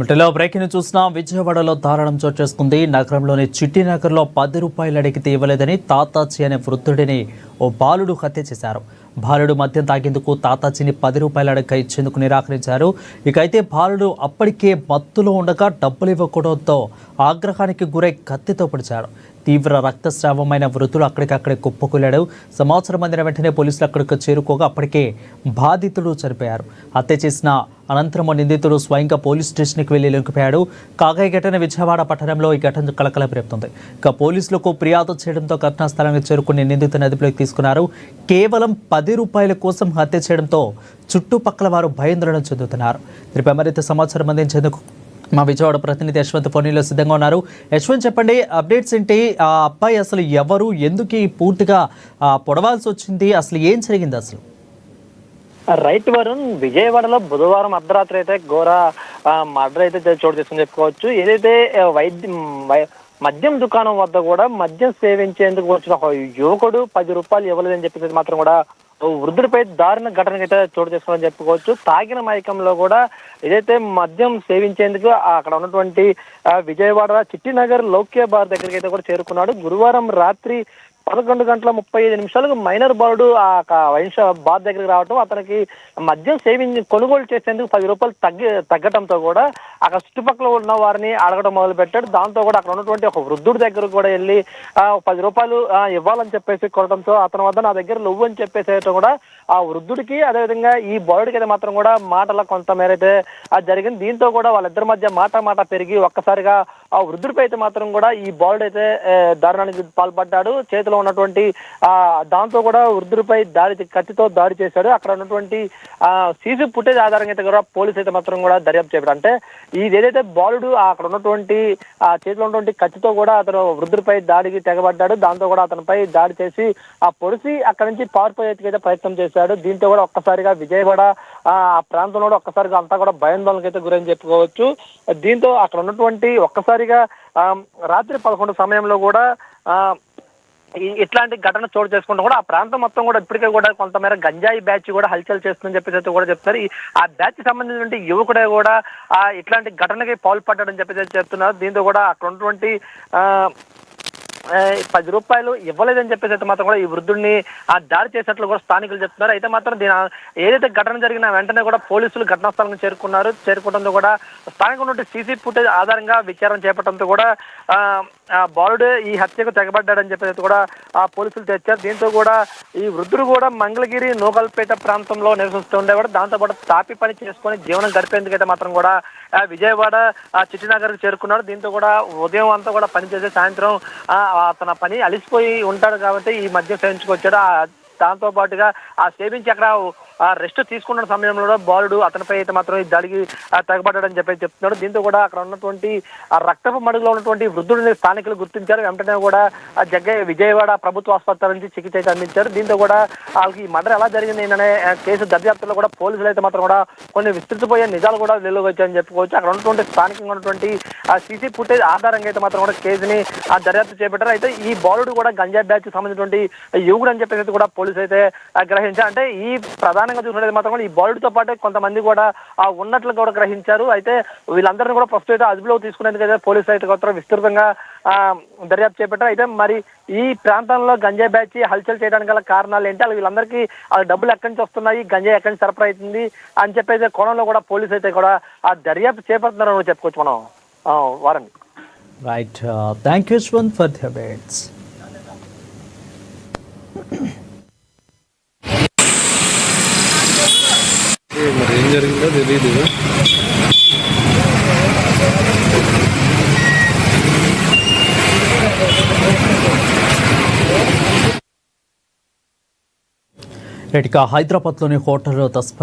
ఇటలో breaking చూసిన విజయవాడలో దారుణం చోటు చేసుకుంది. నగరంలోని చిట్టినగర్లో 10 రూపాయలు అడిగితే ఇవ్వలేదని తాతాచి అనే వృద్ధుడిని ఓ బాలుడు హత్య చేశారు. బాలుడు మద్యం తాగేందుకు తాతాచిని 10 రూపాయలు అడగ ఇచ్చేందుకు నిరాకరించారు. అయితే బాలుడు అప్పటికే మత్తులో ఉండగా డబ్బులు ఇవ్వకూడడంతో ఆగ్రహానికి గురై కత్తితో పొడిచాడు. తీవ్ర రక్తస్రావమైన వృద్ధుడు అక్కడికక్కడే కుప్పకూలాడు. సమాచారం అందిన వెంటనే పోలీసులు అక్కడికి చేరుకోగా అప్పటికే బాధితుడు చనిపోయారు. హత్య చేసిన అనంతరం నిందితుడు స్వయంగా పోలీస్ స్టేషన్కి వెళ్లి లొంగిపోయాడు. కాగా ఈ ఘటన విజయవాడ పట్టణంలో ఈ ఘటన కలకలం రేపుతుంది. ఇక పోలీసులకు ఫిర్యాదు చేయడంతో ఘటనా స్థలానికి చేరుకుని నిందితుని అదుపులోకి తీసుకున్నారు. కేవలం 10 రూపాయల కోసం హత్య చేయడంతో చుట్టుపక్కల వారు భయాందోళన చెందుతున్నారు. దీనిపై మరింత సమాచారం అందించేందుకు మా విజయవాడ ప్రతినిధి యశ్వంత్ ఫోన్లో సిద్ధంగా ఉన్నారు. యశ్వంత్, చెప్పండి, అప్డేట్స్ ఏంటి? ఆ అబ్బాయి అసలు ఎవరు, ఎందుకు పూర్తిగా పొడవాల్సి వచ్చింది, అసలు ఏం జరిగింది అసలు? రైట్ వరుణ్, విజయవాడలో బుధవారం అర్ధరాత్రి అయితే ఘోర మర్డర్ అయితే చోటు చేసుకుని చెప్పుకోవచ్చు. ఏదైతే మద్యం దుకాణం వద్ద కూడా మద్యం సేవించేందుకు వచ్చిన ఒక యువకుడు 10 రూపాయలు ఇవ్వలేదని చెప్పేసి మాత్రం కూడా వృద్ధుడిపై దారుణ ఘటన అయితే చోటు చేసుకోవాలని చెప్పుకోవచ్చు. తాగిన మైకంలో కూడా ఏదైతే మద్యం సేవించేందుకు అక్కడ ఉన్నటువంటి విజయవాడ చిట్టినగర్ లౌక్య బార్ దగ్గరికి అయితే కూడా చేరుకున్నాడు. గురువారం రాత్రి 11:35 మైనర్ బాలుడు ఆ వైన్ షాప్ బార్ దగ్గరికి రావడం, అతనికి మద్యం కొనుగోలు చేసేందుకు 10 రూపాయలు తగ్గడంతో కూడా అక్కడ చుట్టుపక్కల ఉన్న వారిని అడగడం మొదలు పెట్టాడు. దాంతో కూడా అక్కడ ఉన్నటువంటి ఒక వృద్ధుడి దగ్గరకు కూడా వెళ్ళి 10 రూపాయలు ఇవ్వాలని చెప్పేసి కొనడంతో అతని వద్ద నా దగ్గర నువ్వు అని చెప్పేసి కూడా ఆ వృద్ధుడికి అదేవిధంగా ఈ బాలుడికి అయితే మాత్రం కూడా మాటల కొంతమేర అయితే జరిగింది. దీంతో కూడా వాళ్ళిద్దరి మధ్య మాట పెరిగి ఒక్కసారిగా ఆ వృద్ధుడిపై అయితే మాత్రం కూడా ఈ బాలుడు అయితే దారుణానికి పాల్పడ్డాడు. చేతిలో ఉన్నటువంటి దాంతో కూడా వృద్ధుడిపై కత్తితో దాడి చేశాడు. అక్కడ ఉన్నటువంటి సీసీ ఫుటేజ్ ఆధారంగా అయితే కూడా పోలీసు అయితే మాత్రం కూడా దర్యాప్తు చేపట్టారు. అంటే ఇది ఏదైతే బాలుడు అక్కడ ఉన్నటువంటి చేతిలో ఉన్నటువంటి కత్తితో కూడా అతను వృద్ధుడిపై దాడికి తెగబడ్డాడు. దాంతో కూడా అతనిపై దాడి చేసి పొడిసి అక్కడి నుంచి పారిపోయేందుకైతే ప్రయత్నం చేశాడు. దీంతో కూడా ఒక్కసారిగా విజయవాడ ఆ ప్రాంతంలో ఒక్కసారిగా అంతా కూడా భయాందోళనకు అయితే గురని చెప్పుకోవచ్చు. దీంతో అక్కడ ఉన్నటువంటి ఒక్కసారిగా రాత్రి 11 సమయంలో కూడా ఇట్లాంటి ఘటన చోటు చేసుకుంటూ కూడా ఆ ప్రాంతం మొత్తం కూడా ఇప్పటికే కూడా కొంతమేర గంజాయి బ్యాచ్ కూడా హల్చల్ చేస్తుందని చెప్పేసి కూడా చెప్తారు. ఆ బ్యాచ్ సంబంధించినటువంటి యువకుడే కూడా ఇట్లాంటి ఘటనకి పాల్పడ్డాడని చెప్పేసి చెప్తున్నారు. దీంతో కూడా అక్కడ ఉన్నటువంటి 10 రూపాయలు ఇవ్వలేదని చెప్పేసి అయితే మాత్రం కూడా ఈ వృద్ధుడిని దాడి చేసినట్లు కూడా స్థానికులు చెప్తున్నారు. అయితే మాత్రం ఏదైతే ఘటన జరిగిన వెంటనే కూడా పోలీసులు ఘటనా స్థలానికి చేరుకోవడంతో కూడా స్థానిక ఉన్నటువంటి సీసీ ఫుటేజ్ ఆధారంగా విచారణ చేపట్టడంతో కూడా బాలుడే ఈ హత్యకు తెగబడ్డాడని చెప్పేసి కూడా పోలీసులు తెచ్చారు. దీంతో కూడా ఈ వృద్ధుడు కూడా మంగళగిరి నూకల్పేట ప్రాంతంలో నివసిస్తూ ఉండేవాడు. దాంతో పాటు తాపి పని చేసుకొని జీవనం గడిపేందుకైతే మాత్రం కూడా విజయవాడ చిట్టినగర్కి చేరుకున్నాడు. దీంతో కూడా ఉదయం అంతా కూడా పనిచేసే సాయంత్రం అతని పని అలిసిపోయి ఉంటాడు కాబట్టి ఈ మద్యం సేవించుకొచ్చాడు. దాంతో పాటుగా సేవించి అక్కడ రెస్ట్ తీసుకున్న సమయంలో బాలుడు అతనిపై అయితే మాత్రం ఈ దాడికి తెగబడ్డాడని చెప్పి చెప్తున్నాడు. దీంతో కూడా అక్కడ ఉన్నటువంటి రక్తపు మడుగులో ఉన్నటువంటి వృద్ధుడిని స్థానికులు గుర్తించారు. వెంటనే కూడా విజయవాడ ప్రభుత్వ ఆసుపత్రి నుంచి చికిత్స అయితే అందించారు. దీంతో కూడా వాళ్ళకి ఈ మర్డర్ ఎలా జరిగింది అనే కేసు దర్యాప్తులో కూడా పోలీసులు అయితే మాత్రం కూడా కొన్ని విస్తృతపోయే నిజాలు కూడా వెలుగు వచ్చాయని చెప్పుకోవచ్చు. అక్కడ ఉన్నటువంటి స్థానికంగా ఉన్నటువంటి సీసీ ఫుటేజ్ ఆధారంగా అయితే మాత్రం కూడా కేసుని దర్యాప్తు చేపట్టారు. అయితే ఈ బాలుడు కూడా గంజా బ్యాచ్ సంబంధించినటువంటి యువకుడు అని చెప్పేసి కూడా పోలీసు అయితే గ్రహించారు. అంటే ఈ ప్రధానంగా చూసినట్లయితే మాత్రం ఈ బాలుడితో పాటు కొంతమంది కూడా ఉన్నట్లు కూడా గ్రహించారు. అయితే వీళ్ళందరినీ కూడా ప్రస్తుతం అయితే అదుపులో తీసుకునేందుకైతే పోలీసులు అయితే కొత్త విస్తృతంగా దర్యాప్తు చేపట్టారు. అయితే మరి ఈ ప్రాంతంలో గంజా బ్యాచ్ హల్చల్ చేయడానికి గల కారణాలు ఏంటి, అలా వీళ్ళందరికీ డబ్బులు ఎక్కడి నుంచి వస్తున్నాయి, గంజా ఎక్కడి నుంచి సరఫరా అవుతుంది అని చెప్పేసి కోణంలో కూడా పోలీసు అయితే కూడా దర్యాప్తు చేపడుతున్నారని చెప్పుకోవచ్చు మనం వారండి. Right, thank you Yashwant for the updates. మరి ఏం జరిగిందో తెలీదు. హైదరాబాద్లోని హోటల్ తస్పల్